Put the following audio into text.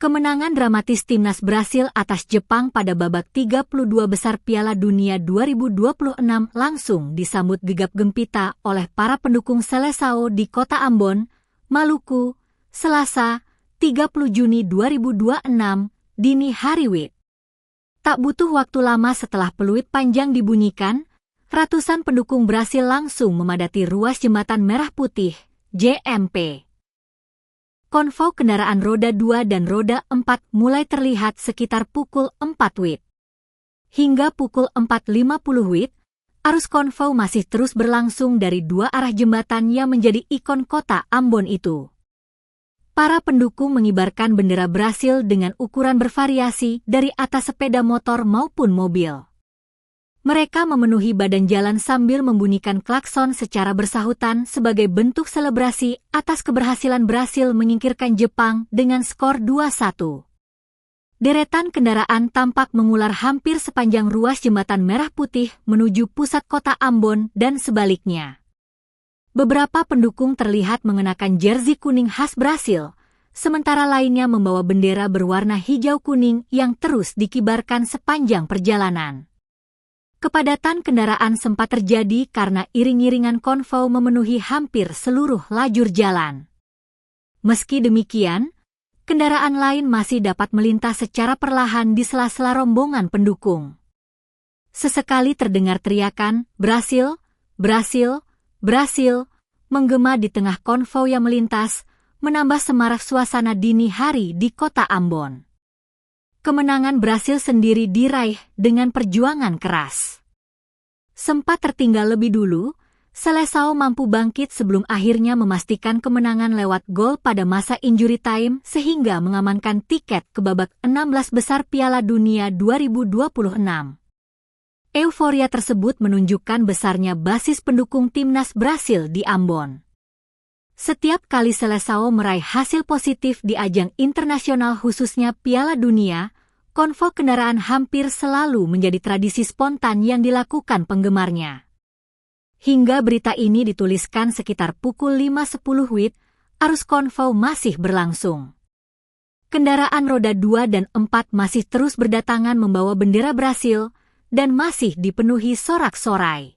Kemenangan dramatis timnas Brasil atas Jepang pada babak 32 besar Piala Dunia 2026 langsung disambut gegap gempita oleh para pendukung Seleção di kota Ambon, Maluku, Selasa, 30 Juni 2026, dini hari WIB. Tak butuh waktu lama setelah peluit panjang dibunyikan, ratusan pendukung Brasil langsung memadati ruas Jembatan Merah Putih, JMP. Konvoi kendaraan roda 2 dan roda 4 mulai terlihat sekitar pukul 4 WIB. Hingga pukul 4.50 WIB, arus konvoi masih terus berlangsung dari dua arah jembatan yang menjadi ikon kota Ambon itu. Para pendukung mengibarkan bendera Brasil dengan ukuran bervariasi dari atas sepeda motor maupun mobil. Mereka memenuhi badan jalan sambil membunyikan klakson secara bersahutan sebagai bentuk selebrasi atas keberhasilan Brasil menyingkirkan Jepang dengan skor 2-1. Deretan kendaraan tampak mengular hampir sepanjang ruas Jembatan Merah Putih menuju pusat kota Ambon dan sebaliknya. Beberapa pendukung terlihat mengenakan jersey kuning khas Brasil, sementara lainnya membawa bendera berwarna hijau kuning yang terus dikibarkan sepanjang perjalanan. Kepadatan kendaraan sempat terjadi karena iring-iringan konvoi memenuhi hampir seluruh lajur jalan. Meski demikian, kendaraan lain masih dapat melintas secara perlahan di sela-sela rombongan pendukung. Sesekali terdengar teriakan, "Brasil, Brasil, Brasil," menggema di tengah konvoi yang melintas, menambah semarak suasana dini hari di kota Ambon. Kemenangan Brasil sendiri diraih dengan perjuangan keras. Sempat tertinggal lebih dulu, Seleção mampu bangkit sebelum akhirnya memastikan kemenangan lewat gol pada masa injury time sehingga mengamankan tiket ke babak 16 besar Piala Dunia 2026. Euforia tersebut menunjukkan besarnya basis pendukung timnas Brasil di Ambon. Setiap kali Seleção meraih hasil positif di ajang internasional khususnya Piala Dunia, konvoi kendaraan hampir selalu menjadi tradisi spontan yang dilakukan penggemarnya. Hingga berita ini dituliskan sekitar pukul 5.10 WIB, arus konvoi masih berlangsung. Kendaraan roda 2 dan 4 masih terus berdatangan membawa bendera Brasil dan masih dipenuhi sorak-sorai.